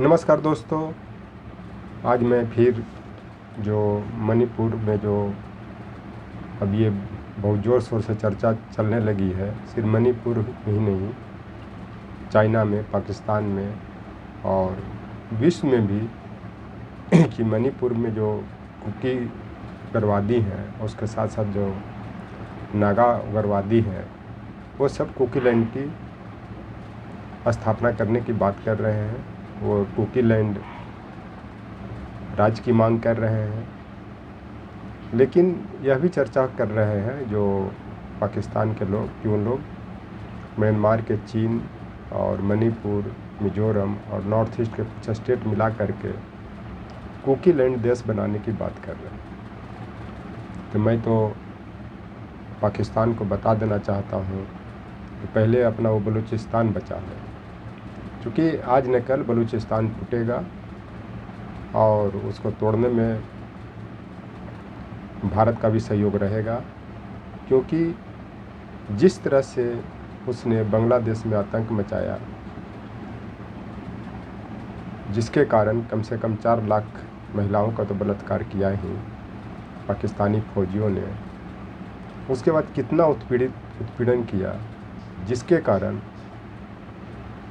नमस्कार दोस्तों। आज मैं फिर जो मणिपुर में जो अब ये बहुत ज़ोर शोर से चर्चा चलने लगी है, सिर्फ मणिपुर ही नहीं, चाइना में, पाकिस्तान में और विश्व में भी कि मणिपुर में जो कुकी उग्रवादी हैं, उसके साथ साथ जो नागा उग्रवादी हैं, वो सब कुकी लैंड की स्थापना करने की बात कर रहे हैं। वो कुकी लैंड राज्य की मांग कर रहे हैं, लेकिन यह भी चर्चा कर रहे हैं जो पाकिस्तान के लोग कि उन लोग म्यांमार के चीन और मणिपुर, मिज़ोरम और नॉर्थ ईस्ट के कुछ स्टेट मिला करके कुकी लैंड देश बनाने की बात कर रहे हैं। तो मैं तो पाकिस्तान को बता देना चाहता हूँ कि पहले अपना वो बलूचिस्तान बचा लें, क्योंकि आज न कल बलूचिस्तान टूटेगा और उसको तोड़ने में भारत का भी सहयोग रहेगा, क्योंकि जिस तरह से उसने बांग्लादेश में आतंक मचाया, जिसके कारण कम से कम 4 लाख महिलाओं का तो बलात्कार किया ही पाकिस्तानी फौजियों ने, उसके बाद कितना उत्पीड़न किया, जिसके कारण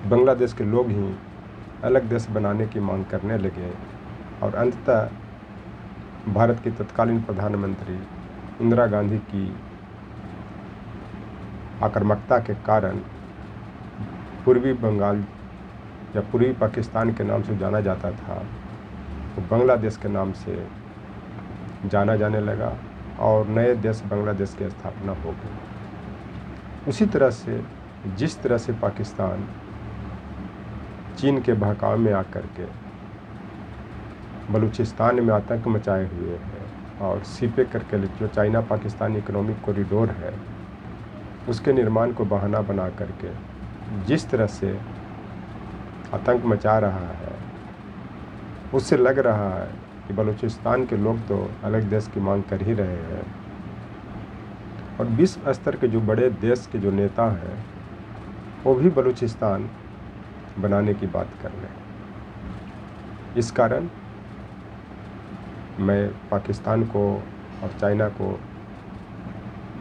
बांग्लादेश के लोग ही अलग देश बनाने की मांग करने लगे और अंततः भारत की तत्कालीन प्रधानमंत्री इंदिरा गांधी की आक्रामकता के कारण पूर्वी बंगाल या पूर्वी पाकिस्तान के नाम से जाना जाता था, वो बांग्लादेश के नाम से जाना जाने लगा और नए देश बांग्लादेश की स्थापना हो गई। उसी तरह से जिस तरह से पाकिस्तान चीन के बहकाव में आकर के बलूचिस्तान में आतंक मचाए हुए हैं और सीपे करके जो चाइना पाकिस्तान इकोनॉमिक कॉरिडोर है, उसके निर्माण को बहाना बना करके जिस तरह से आतंक मचा रहा है, उससे लग रहा है कि बलूचिस्तान के लोग तो अलग देश की मांग कर ही रहे हैं और विश्व स्तर के जो बड़े देश के जो नेता हैं, वो भी बलूचिस्तान बनाने की बात कर रहे हैं। इस कारण मैं पाकिस्तान को और चाइना को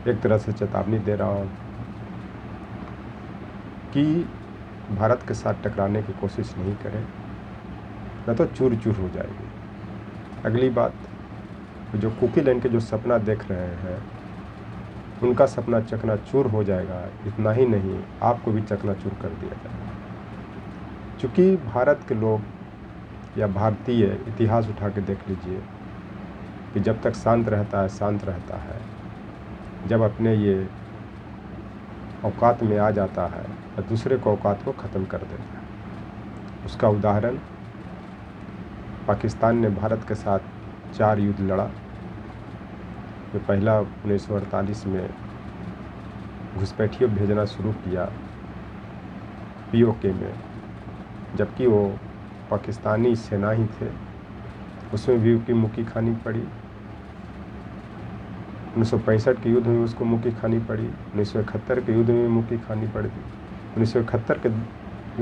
एक तरह से चेतावनी दे रहा हूँ कि भारत के साथ टकराने की कोशिश नहीं करें, न तो चूर चूर हो जाएगी। अगली बात, जो कुकी लैंड के जो सपना देख रहे हैं, उनका सपना चकनाचूर हो जाएगा। इतना ही नहीं, आपको भी चकनाचूर कर दिया जाएगा, क्योंकि भारत के लोग या भारतीय इतिहास उठा के देख लीजिए कि जब तक शांत रहता है, जब अपने ये औकात में आ जाता है तो दूसरे को औकात को ख़त्म कर देता है। उसका उदाहरण, पाकिस्तान ने भारत के साथ 4 युद्ध लड़ा। जो पहला 1948 में घुसपैठियों भेजना शुरू किया पीओके में, जबकि वो पाकिस्तानी सेना ही थे, उसमें भी उसकी मुक्की खानी पड़ी। 1965 के युद्ध में उसको मुक्की खानी पड़ी, 1971 के युद्ध में मुक्की खानी पड़ी। 1971 के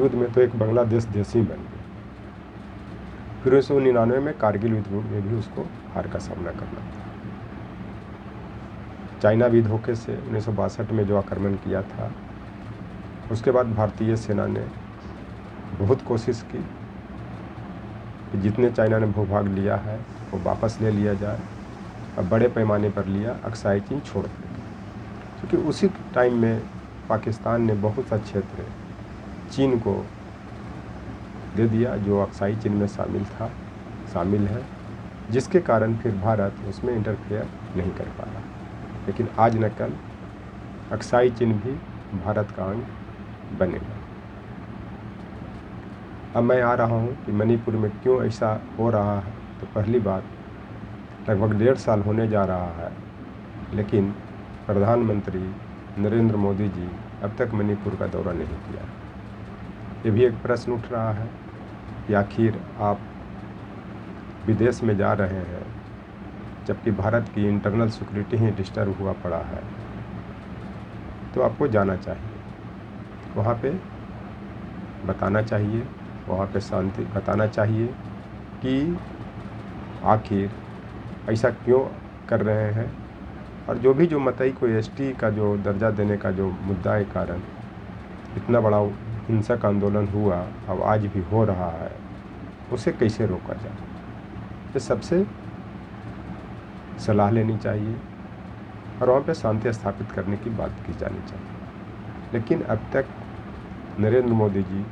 युद्ध में तो एक बांग्लादेश देश ही बन गया। फिर 1999 में कारगिल युद्ध में भी उसको हार का सामना करना था। चाइना भी धोखे से 1962 में जो आक्रमण किया था, उसके बाद भारतीय सेना ने बहुत कोशिश की कि जितने चाइना ने भूभाग लिया है वो वापस ले लिया जाए। अब बड़े पैमाने पर लिया, अक्साई चीन छोड़ दिया, क्योंकि उसी टाइम में पाकिस्तान ने बहुत सा क्षेत्र चीन को दे दिया जो अक्साई चीन में शामिल है, जिसके कारण फिर भारत उसमें इंटरफेयर नहीं कर पा रहा। लेकिन आज न कल अक्साई चीन भी भारत का अंग बनेगा। अब मैं आ रहा हूँ कि मणिपुर में क्यों ऐसा हो रहा है। तो पहली बात, लगभग 1.5 साल होने जा रहा है, लेकिन प्रधानमंत्री नरेंद्र मोदी जी अब तक मणिपुर का दौरा नहीं किया। ये भी एक प्रश्न उठ रहा है कि आखिर आप विदेश में जा रहे हैं, जबकि भारत की इंटरनल सिक्योरिटी ही डिस्टर्ब हुआ पड़ा है, तो आपको जाना चाहिए, वहाँ पे बताना चाहिए वहाँ पे शांति बताना चाहिए कि आखिर ऐसा क्यों कर रहे हैं, और जो भी जो मतई को एसटी का जो दर्जा देने का जो मुद्दा के कारण इतना बड़ा हिंसक आंदोलन हुआ, अब आज भी हो रहा है, उसे कैसे रोका जाए, ये सबसे सलाह लेनी चाहिए और वहाँ पे शांति स्थापित करने की बात की जानी चाहिए। लेकिन अब तक नरेंद्र मोदी जी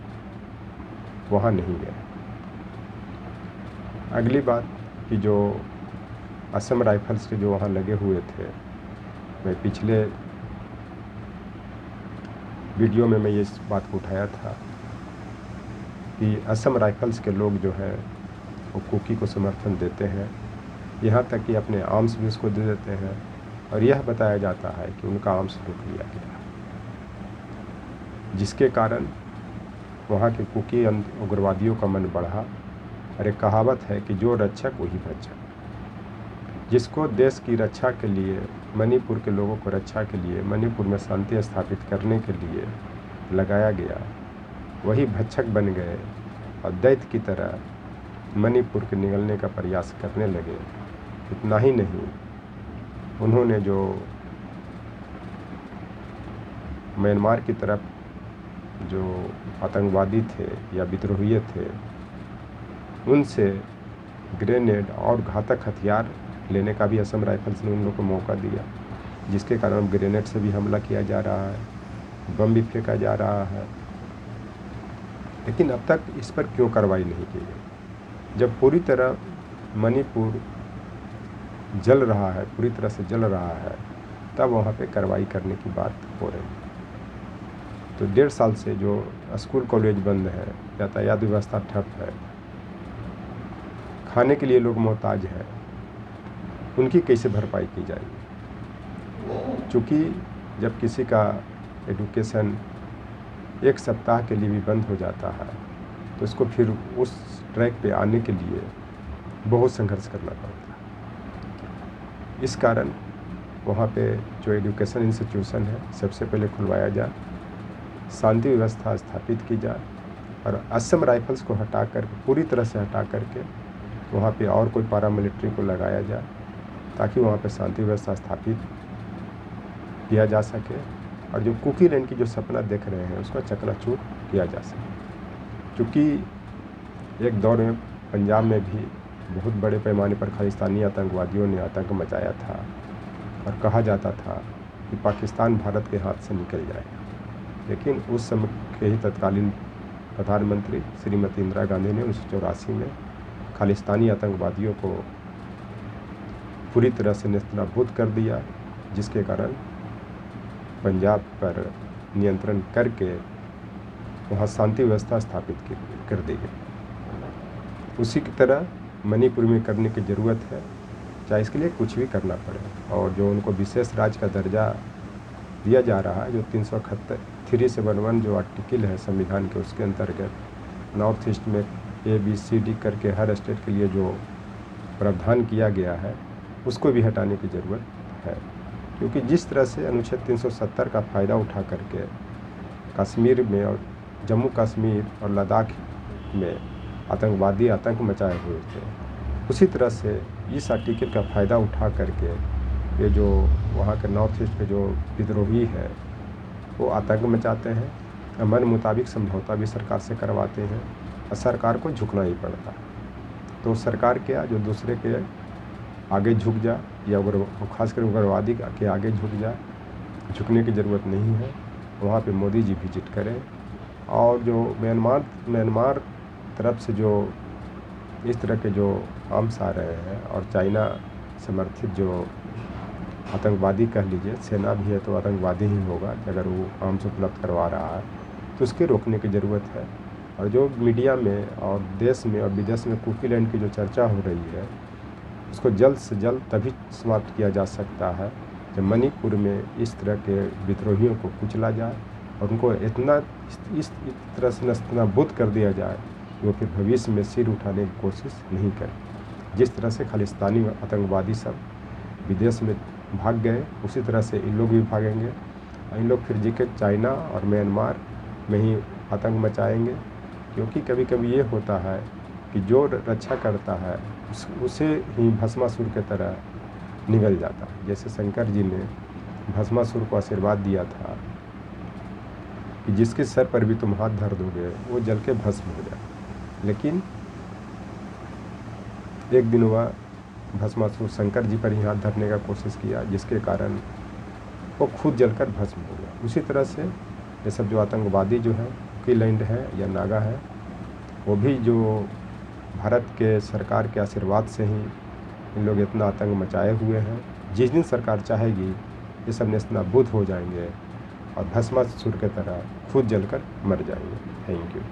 वहाँ नहीं गए। अगली बात कि जो असम राइफल्स के जो वहाँ लगे हुए थे, मैं पिछले वीडियो में मैं ये बात को उठाया था कि असम राइफल्स के लोग जो हैं वो कुकी को समर्थन देते हैं, यहाँ तक कि अपने आर्म्स भी उसको दे देते हैं, और यह बताया जाता है कि उनका आर्म्स रोक लिया गया, जिसके कारण वहाँ के कुकी उग्रवादियों का मन बढ़ा। और एक कहावत है कि जो रक्षक वही भक्षक। जिसको देश की रक्षा के लिए, मणिपुर के लोगों को रक्षा के लिए, मणिपुर में शांति स्थापित करने के लिए लगाया गया, वही भक्षक बन गए और दैत्य की तरह मणिपुर के निगलने का प्रयास करने लगे। इतना ही नहीं, उन्होंने जो म्यांमार की तरफ जो आतंकवादी थे या विद्रोही थे, उनसे ग्रेनेड और घातक हथियार लेने का भी असम राइफल्स ने उन लोगों को मौका दिया, जिसके कारण ग्रेनेड से भी हमला किया जा रहा है, बम भी फेंका जा रहा है। लेकिन अब तक इस पर क्यों कार्रवाई नहीं की गई? जब पूरी तरह मणिपुर जल रहा है, पूरी तरह से जल रहा है, तब वहाँ पे कार्रवाई करने की बात हो रही है। तो 1.5 साल से जो स्कूल कॉलेज बंद है, यातायात व्यवस्था ठप है, खाने के लिए लोग मोहताज हैं, उनकी कैसे भरपाई की जाएगी? चूँकि जब किसी का एजुकेशन 1 सप्ताह के लिए भी बंद हो जाता है, तो उसको फिर उस ट्रैक पे आने के लिए बहुत संघर्ष करना पड़ता है। इस कारण वहाँ पे जो एजुकेशन इंस्टीट्यूशन है, सबसे पहले खुलवाया जाए, शांति व्यवस्था स्थापित की जाए, और असम राइफल्स को हटा कर, पूरी तरह से हटा करके वहाँ पे और कोई पैरामिलिट्री को लगाया जाए, ताकि वहाँ पे शांति व्यवस्था स्थापित किया जा सके, और जो कुकी लैंड की जो सपना देख रहे हैं उसका चकनाचूर किया जा सके। क्योंकि एक दौर में पंजाब में भी बहुत बड़े पैमाने पर खालिस्तानी आतंकवादियों ने आतंक मचाया था, और कहा जाता था कि पाकिस्तान भारत के हाथ से निकल जाएगा। लेकिन उस समय के ही तत्कालीन प्रधानमंत्री श्रीमती इंदिरा गांधी ने 1984 में खालिस्तानी आतंकवादियों को पूरी तरह से नेस्तनाबूद कर दिया, जिसके कारण पंजाब पर नियंत्रण करके वहाँ शांति व्यवस्था स्थापित कर दी गई। उसी की तरह मणिपुर में करने की ज़रूरत है, चाहे इसके लिए कुछ भी करना पड़े। और जो उनको विशेष राज्य का दर्जा दिया जा रहा है, जो 371 जो आर्टिकल है संविधान के, उसके अंतर्गत नॉर्थ ईस्ट में ABCD करके हर स्टेट के लिए जो प्रावधान किया गया है, उसको भी हटाने की ज़रूरत है। क्योंकि जिस तरह से अनुच्छेद 370 का फ़ायदा उठा करके कश्मीर में और जम्मू कश्मीर और लद्दाख में आतंकवादी आतंक मचाए हुए थे, उसी तरह से इस आर्टिकल का फ़ायदा उठा करके ये जो वहाँ के नॉर्थ ईस्ट के जो विद्रोही है वो आतंक मचाते हैं। मन मुताबिक समझौता भी सरकार से करवाते हैं, और सरकार को झुकना ही पड़ता है। तो सरकार क्या, जो दूसरे के आगे झुक जा, या खासकर उग्रवादी के आगे झुक जा, झुकने की ज़रूरत नहीं है। वहाँ पे मोदी जी विजिट करें, और जो म्यांमार तरफ से जो इस तरह के जो आर्म्स आ रहे हैं, और चाइना समर्थित जो आतंकवादी कह लीजिए, सेना भी है तो आतंकवादी ही होगा अगर वो आर्म्स उपलब्ध करवा रहा है, तो उसके रोकने की ज़रूरत है। और जो मीडिया में और देश में और विदेश में कुकी लैंड की जो चर्चा हो रही है, उसको जल्द से जल्द तभी समाप्त किया जा सकता है जब मणिपुर में इस तरह के विद्रोहियों को कुचला जाए, और उनको इतना इस तरह से नेस्तनाबूद कर दिया जाए कि वो फिर भविष्य में सिर उठाने की कोशिश नहीं करें। जिस तरह से खालिस्तानी आतंकवादी सब विदेश में भाग गए, उसी तरह से इन लोग भी भागेंगे, और इन लोग फिर जी के चाइना और म्यांमार में ही आतंक मचाएंगे, क्योंकि कभी कभी ये होता है कि जो रक्षा करता है उसे ही भस्मासुर की तरह निगल जाता है। जैसे शंकर जी ने भस्मासुर को आशीर्वाद दिया था कि जिसके सर पर भी तुम हाथ धर दोगे वो जल के भस्म हो जाए, लेकिन एक दिन वह भस्मासुर शंकर जी पर ही हाथ धरने का कोशिश किया, जिसके कारण वो खुद जलकर भस्म हो गया। उसी तरह से ये सब जो आतंकवादी जो है किलैंड है या नागा है, वो भी जो भारत के सरकार के आशीर्वाद से ही इन लोग इतना आतंक मचाए हुए हैं। जिस दिन सरकार चाहेगी ये सब नेस्तनाबूद हो जाएंगे और भस्मासुर की तरह खुद जलकर मर जाएंगे। Thank you.